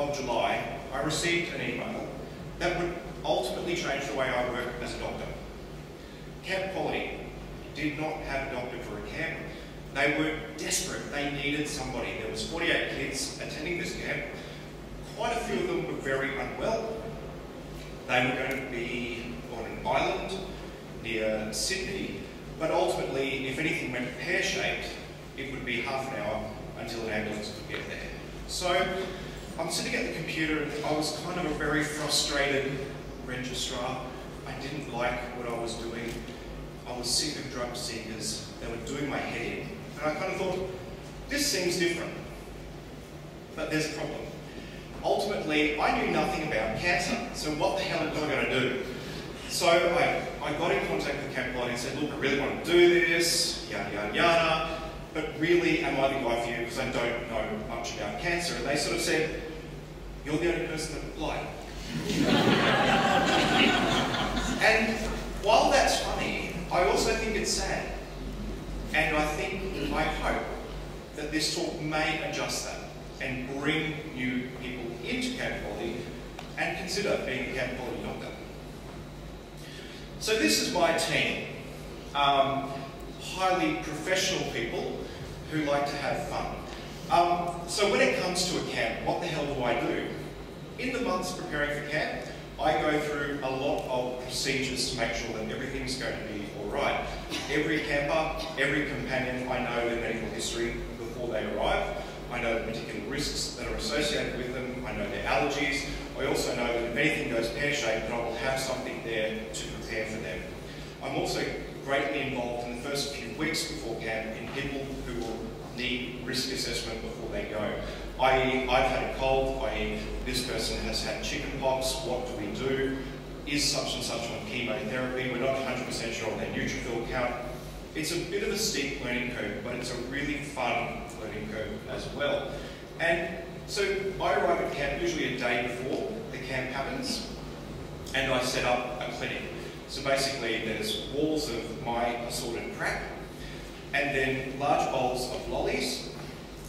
of July, I received an email that would ultimately change the way I work as a doctor. Camp Quality did not have a doctor for a camp. They were desperate. They needed somebody. There was 48 kids attending this camp. Quite a few of them were very unwell. They were going to be on an island near Sydney, but ultimately, if anything went pear-shaped, it would be half an hour until an ambulance could get there. So I'm sitting at the computer and I was kind of a very frustrated registrar. I didn't like what I was doing. I was sick of drug seekers. They were doing my head in. And I kind of thought, this seems different. But there's a problem. Ultimately, I knew nothing about cancer, so what the hell was I going to do? So I got in contact with Camp Quality and said, look, I really want to do this, yada, yada, yada, but really, am I the guy for you because I don't know much about cancer? And they sort of said, you're the only person that applied. And while that's funny, I also think it's sad. And I hope that this talk may adjust that and bring new people into Camp Quality and consider being a Camp Quality doctor. So this is my team. Highly professional people who like to have fun. So when it comes to a camp, what the hell do I do? In the months preparing for camp, I go through a lot of procedures to make sure that everything's going to be all right. Every camper, every companion, I know their medical history before they arrive. I know the particular risks that are associated with them. I know their allergies. I also know that if anything goes pear-shaped, that I will have something there to prepare for them. I'm also greatly involved in the first few weeks before camp in people who will need risk assessment before they go. i.e., I've had a cold, i.e., this person has had chicken pox, what do we do? Is such and such on chemotherapy? We're not 100% sure on their neutrophil count. It's a bit of a steep learning curve, but it's a really fun learning curve as well. And so I arrive at camp usually a day before the camp happens, and I set up a clinic. So basically there's walls of my assorted crap, and then large bowls of lollies,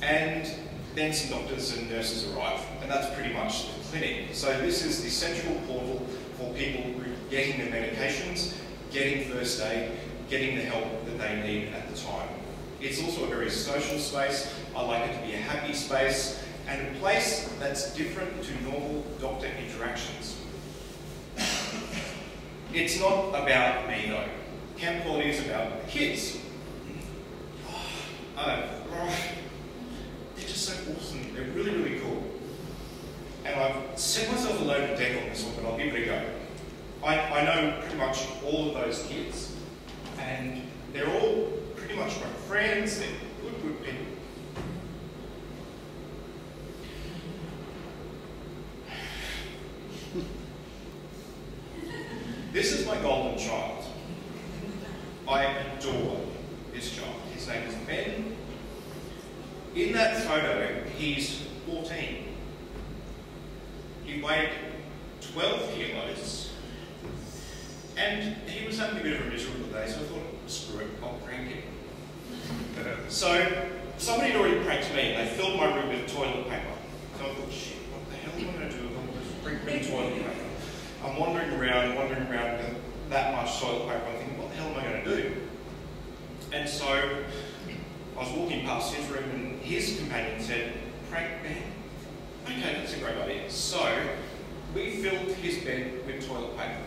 and then some doctors and nurses arrive, and that's pretty much the clinic. So this is the central portal for people who are getting their medications, getting first aid, getting the help that they need at the time. It's also a very social space. I like it to be a happy space, and a place that's different to normal doctor interactions. It's not about me though. Camp Quality is about the kids. They're just so awesome. They're really, really cool. And I've set myself a loaded deck on this one, but I'll give it a go. I know pretty much all of those kids, and they're all pretty much my friends. They're good, good people. This is my golden child. I adore this child. His name is Ben. In that photo, he's 14. He weighed 12 kilos, and he was having a bit of a miserable day, so I thought, screw it, I'll prank him. So, somebody had already pranked me, and they filled my room with toilet paper. So I thought, shit, what the hell am I going to do if I'm going to bring toilet paper? I'm wandering around with that much toilet paper, I'm thinking, what the hell am I going to do? And so, I was walking past his room, and his companion said, prank Ben. Okay, that's a great idea. So, we filled his bed with toilet paper.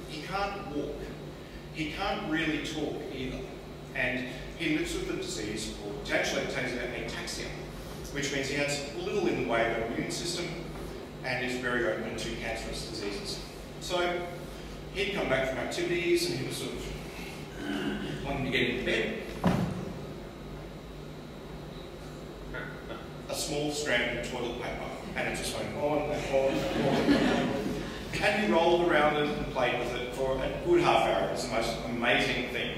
He can't walk. He can't really talk either. And he lives with a disease called ataxia, which means he has little in the way of an immune system and is very open to cancerous diseases. So, he'd come back from activities and he was sort of wanting to get into bed. A small strand of toilet paper, and it just went on and on and on and on. And he rolled around it and played with it for a good half hour. It was the most amazing thing.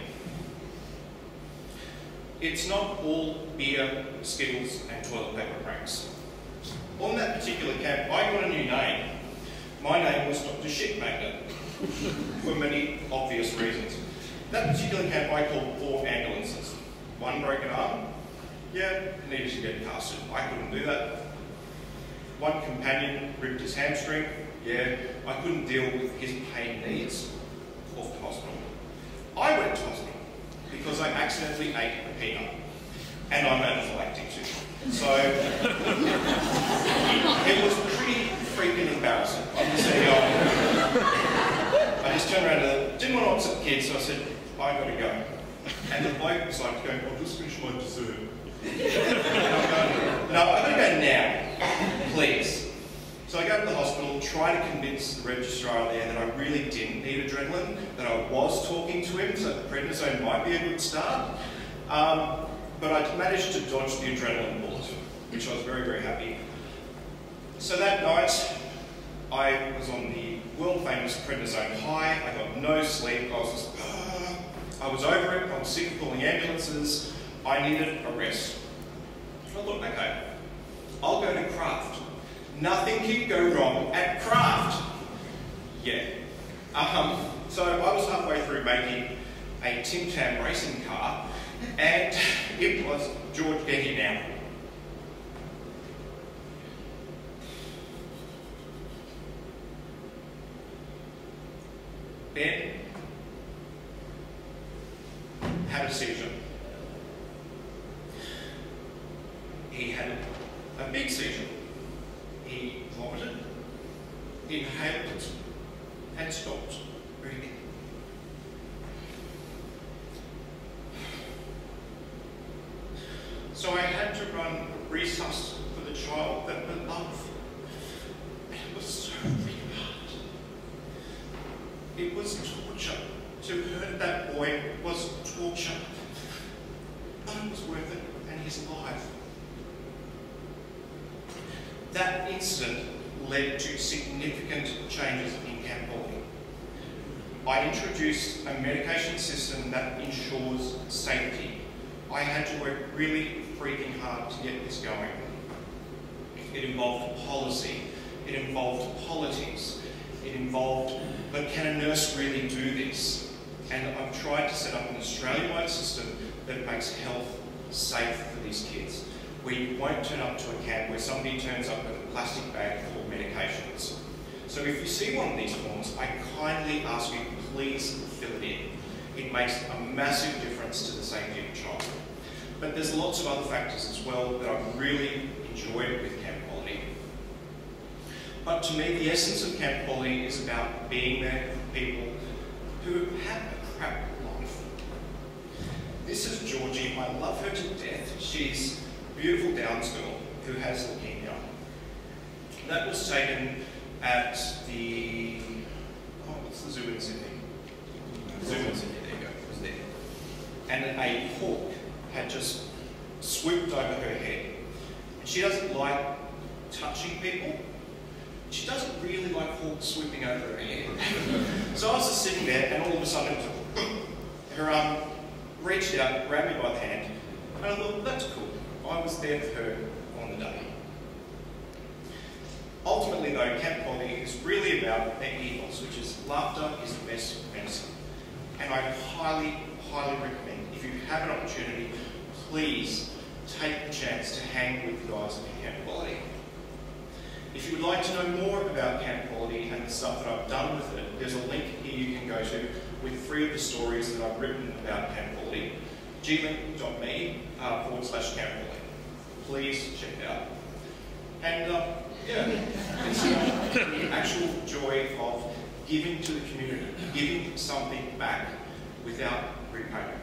It's not all beer, Skittles, and toilet paper pranks. On that particular camp, I got a new name. My name was Dr. Shit Magnet, for many obvious reasons. That particular camp I called 4 ambulances. 1 broken arm. Yeah, it needed to get casted. I couldn't do that. One companion ripped his hamstring. Yeah, I couldn't deal with his pain needs. Off to hospital. I went to hospital because I accidentally ate a peanut. And I'm anaphylactic too. So, it was pretty freaking embarrassing. I'm just saying, I just turned around and didn't want to upset the kids, so I said, I gotta go. And the bloke was like going, I'll just finish my dessert. And I'm going, no, I'm gonna go now, please. So I go to the hospital, try to convince the registrar there that I really didn't need adrenaline, that I was talking to him, so the prednisone might be a good start. But I managed to dodge the adrenaline bullet, which I was very, very happy. So that night, I was on the world-famous prednisone high. I got no sleep. I was just, I was over it. I was sick of calling ambulances. I needed a rest. I thought, okay, I'll go to craft. Nothing can go wrong at craft. Yeah. So I was halfway through making a Tim Tam racing car, and it was, George, get here now. Ben had a seizure. He had a big seizure. He vomited, inhaled it, and stopped breathing. So I had to run a resus for the child that I love. It was so freaking hard. It was torture. To hurt that boy was torture. But it was worth it, and he's alive. That incident led to significant changes in camp quality. I introduced a medication system that ensures safety. I had to work really freaking hard to get this going. It involved policy, it involved politics, it involved, but can a nurse really do this? And I've tried to set up an Australia-wide system that makes health safe for these kids. We won't turn up to a camp where somebody turns up with a plastic bag full of medications. So if you see one of these forms, I kindly ask you, please fill it in. It makes a massive difference to the safety of the child. But there's lots of other factors as well that I've really enjoyed with camp quality. But to me, the essence of camp quality is about being there for people who have a crap life. This is Georgie. I love her to death. She's a beautiful Downs girl who has leukemia. That was taken at the, what's the zoo in Sydney? Zoo in Sydney, there you go, it was there. And a hawk had just swooped over her head. And she doesn't like touching people. She doesn't really like hawks swooping over her head. So I was just sitting there, and all of a sudden it was like, her arm reached out, grabbed me by the hand, and I thought, that's cool. I was there for her on the day. Ultimately though, camp quality is really about the ethos, which is laughter is the best medicine. And I highly, highly recommend, if you have an opportunity, please take the chance to hang with the guys at Camp Quality. If you would like to know more about Camp Quality and the stuff that I've done with it, there's a link here you can go to with 3 of the stories that I've written about Camp Quality, glink.me/Camp Quality. Please check it out. And yeah, it's the actual joy of giving to the community, giving something back without repayment.